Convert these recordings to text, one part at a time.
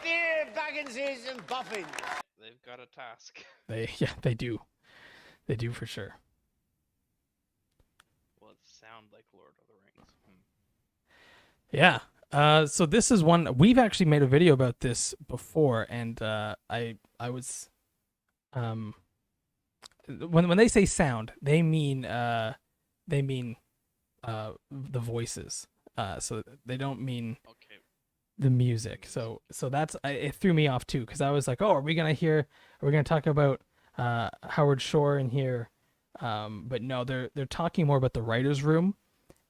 dear Bagginses and Boffins. They've got a task. They do. They do for sure. Well, it sound like Lord of the Rings. Yeah. So this is one we've actually made a video about this before, and I was when they say sound, they mean the voices. So they don't mean Okay. the music. So that's it threw me off too, because I was like, oh, are we gonna talk about Howard Shore in here? But no, they're talking more about the writer's room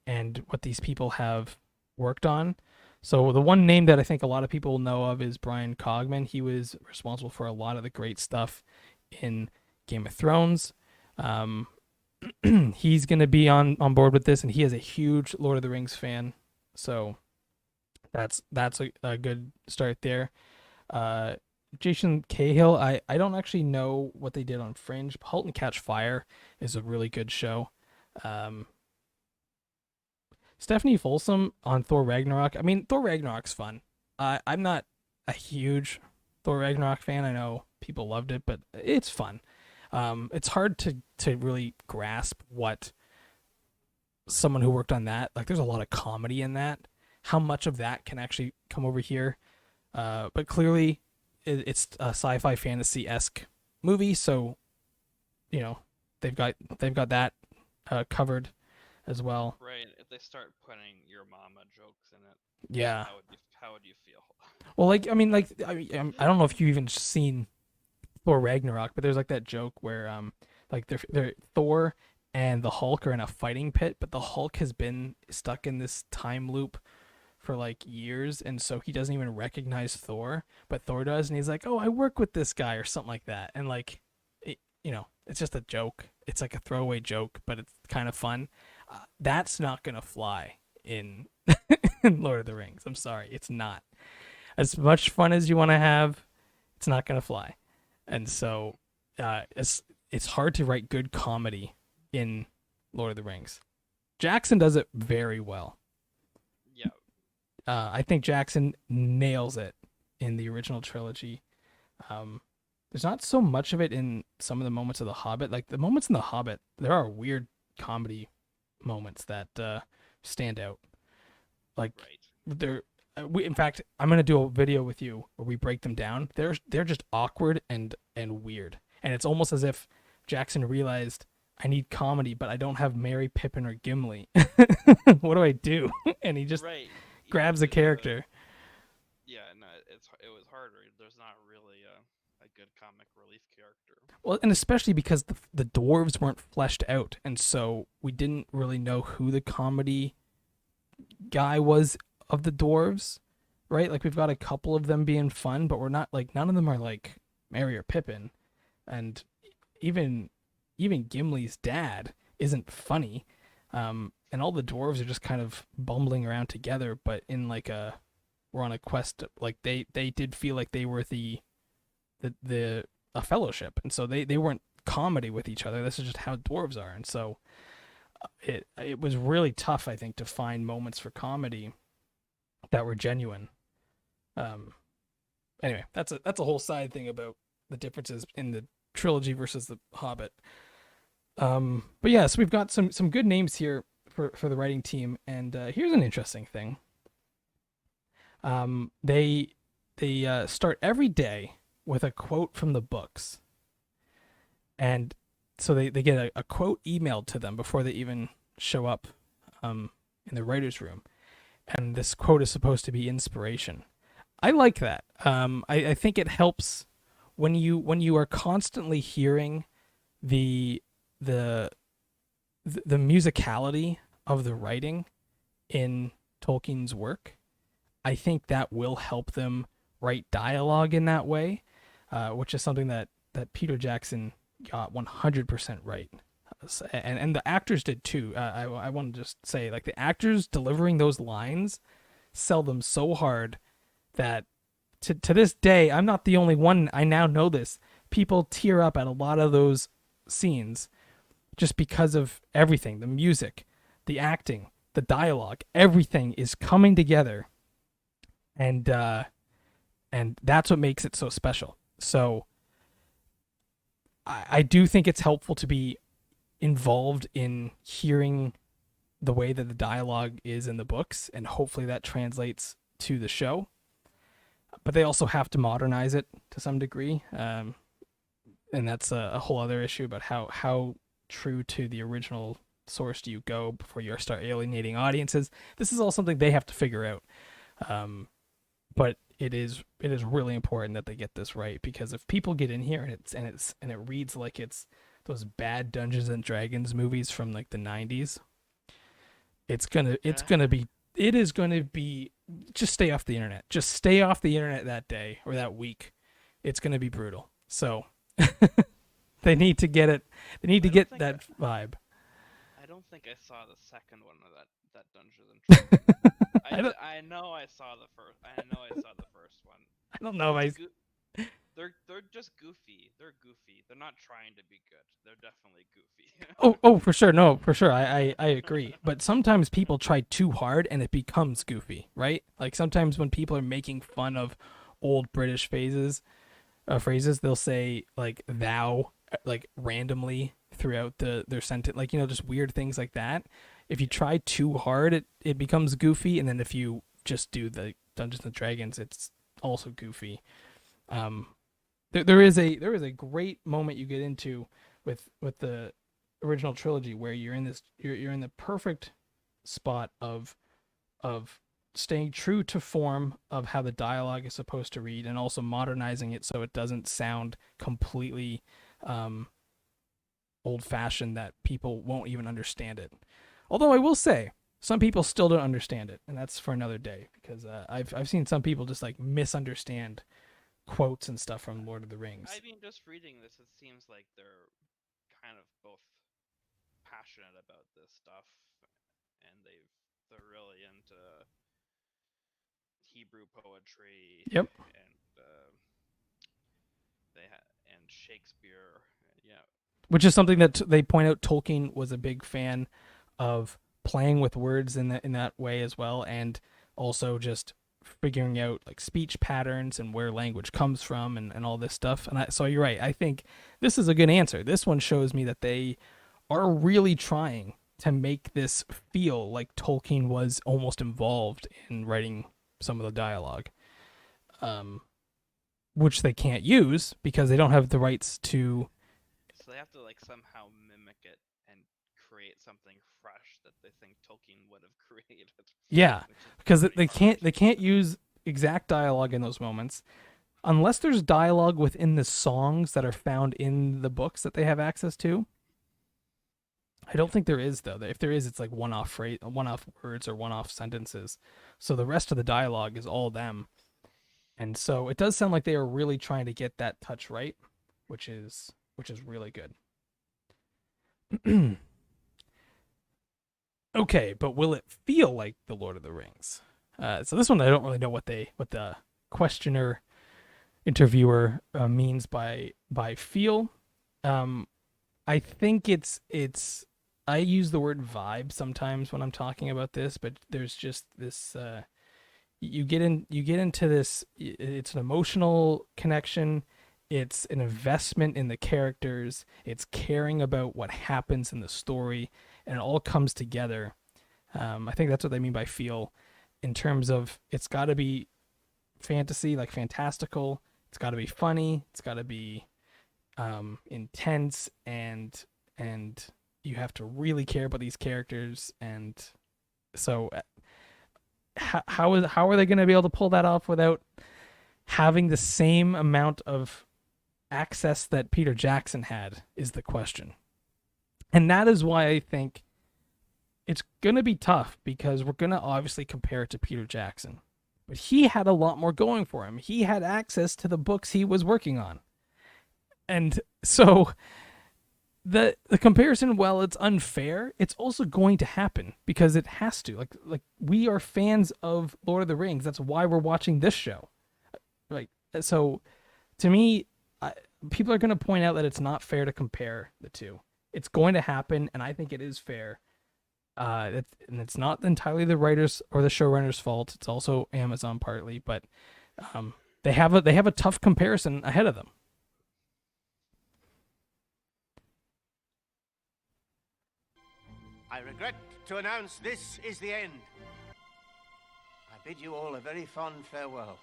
and what these people have worked on. So the one name that I think a lot of people know of is Brian Cogman. He was responsible for a lot of the great stuff in Game of Thrones. He's going to be on board with this, and he is a huge Lord of the Rings fan. So that's a good start there. Jason Cahill, I don't actually know what they did on Fringe. *Halt and Catch Fire* is a really good show. Stephanie Folsom on Thor Ragnarok. I mean, Thor Ragnarok's fun. I'm not a huge Thor Ragnarok fan. I know people loved it, but it's fun. It's hard to really grasp what someone who worked on that, like there's a lot of comedy in that, how much of that can actually come over here. But clearly it's a sci-fi fantasy-esque movie, so you know they've got that covered as well. Right. If they start putting your mama jokes in it, Yeah. how would you feel? Well, I don't know if you've even seen Thor Ragnarok, but there's like that joke where like they're Thor and the Hulk are in a fighting pit, but the Hulk has been stuck in this time loop for like years, and so he doesn't even recognize Thor, but Thor does, and he's like, "Oh, I work with this guy" or something like that, and like, it's just a joke. It's like a throwaway joke, but it's kind of fun. That's not gonna fly in in Lord of the Rings. I'm sorry, it's not. As much fun as you want to have, it's not gonna fly, and so it's hard to write good comedy in Lord of the Rings. Jackson does it very well. Yeah. I think Jackson nails it in the original trilogy. There's not so much of it in some of the moments of The Hobbit. Like the moments in The Hobbit, there are weird comedy moments that stand out. Like in fact, I'm gonna do a video with you where we break them down. They're just awkward and weird, and it's almost as if Jackson realized, I need comedy, but I don't have Merry, Pippin, or Gimli. What do I do? And he just grabs a character. No, it was harder. There's not really a good comic relief character. Well, and especially because the dwarves weren't fleshed out, and so we didn't really know who the comedy guy was of the dwarves, right? Like we've got a couple of them being fun, but we're not like, none of them are like Merry or Pippin, and even Gimli's dad isn't funny, and all the dwarves are just kind of bumbling around together, but in like we're on a quest. Like they did feel like they were a fellowship, and so they weren't comedy with each other. This is just how dwarves are, and so it was really tough, I think, to find moments for comedy that were genuine. Anyway, that's a whole side thing about the differences in the trilogy versus the Hobbit. But yeah, so we've got some good names here for the writing team, and here's an interesting thing. They start every day with a quote from the books, and so they get a quote emailed to them before they even show up in the writer's room, and this quote is supposed to be inspiration. I like that. I think it helps when you are constantly hearing the musicality of the writing in Tolkien's work. I think that will help them write dialogue in that way, which is something that Peter Jackson got 100% right. And the actors did too. I want to just say, like, the actors delivering those lines sell them so hard that to this day, I'm not the only one. I now know this. People tear up at a lot of those scenes just because of everything, the music, the acting, the dialogue, everything is coming together. And and that's what makes it so special. So I do think it's helpful to be involved in hearing the way that the dialogue is in the books, and hopefully that translates to the show. But they also have to modernize it to some degree, and that's a whole other issue about how true to the original source do you go before you start alienating audiences. This is all something they have to figure out. But it is really important that they get this right, because if people get in here and it reads like it's those bad Dungeons and Dragons movies from like the 90s, it is gonna be just stay off the internet. Just stay off the internet that day or that week. It's gonna be brutal. So they need to get it. They need to get that vibe. I don't think I saw the second one of that Dungeons and Dragons. I know I saw the first. I know I saw the first one. I don't know if They're just goofy. They're goofy. They're not trying to be good. They're definitely goofy. Oh, for sure. No, for sure. I agree. But sometimes people try too hard and it becomes goofy, right? Like sometimes when people are making fun of old British phrases, they'll say like thou like randomly throughout their sentence, like, just weird things like that. If you try too hard, it becomes goofy, and then if you just do the Dungeons and Dragons, it's also goofy. There is a great moment you get into with the original trilogy where you're in the perfect spot of staying true to form of how the dialogue is supposed to read, and also modernizing it so it doesn't sound completely old-fashioned that people won't even understand it. Although I will say, some people still don't understand it, and that's for another day, because I've seen some people just like misunderstand quotes and stuff from Lord of the Rings. I mean, just reading this, it seems like they're kind of both passionate about this stuff, and they're really into Hebrew poetry. Yep. And Shakespeare. Yeah. Which is something that they point out. Tolkien was a big fan of playing with words in that way as well, and also just figuring out like speech patterns and where language comes from and all this stuff. And so you're right. I think this is a good answer. This one shows me that they are really trying to make this feel like Tolkien was almost involved in writing some of the dialogue, which they can't use because they don't have the rights to. So they have to like somehow mimic it and create something fresh that they think Tolkien would have created. Yeah, because they can't use exact dialogue in those moments unless there's dialogue within the songs that are found in the books that they have access to. I don't think there is, though. If there is, it's like one-off words or one-off sentences. So the rest of the dialogue is all them. And so it does sound like they are really trying to get that touch right, which is really good. Okay, but will it feel like the Lord of the Rings? So this one I don't really know what the questioner interviewer means by feel. I think it's I use the word vibe sometimes when I'm talking about this, but there's just this you get into this. It's an emotional connection. It's an investment in the characters. It's caring about what happens in the story, and it all comes together. I think that's what they mean by feel, in terms of it's got to be fantasy, like fantastical. It's got to be funny. It's got to be intense, and you have to really care about these characters. And so, how are they going to be able to pull that off without having the same amount of access that Peter Jackson had, is the question. And that is why I think it's going to be tough, because we're going to obviously compare it to Peter Jackson. But he had a lot more going for him. He had access to the books he was working on. And so the comparison, while it's unfair, it's also going to happen because it has to. Like we are fans of Lord of the Rings. That's why we're watching this show. Like, so to me, people are going to point out that it's not fair to compare the two. It's going to happen, and I think it is fair. And it's not entirely the writers or the showrunners' fault. It's also Amazon partly, but They have a tough comparison ahead of them. I regret to announce this is the end. I bid you all a very fond farewell.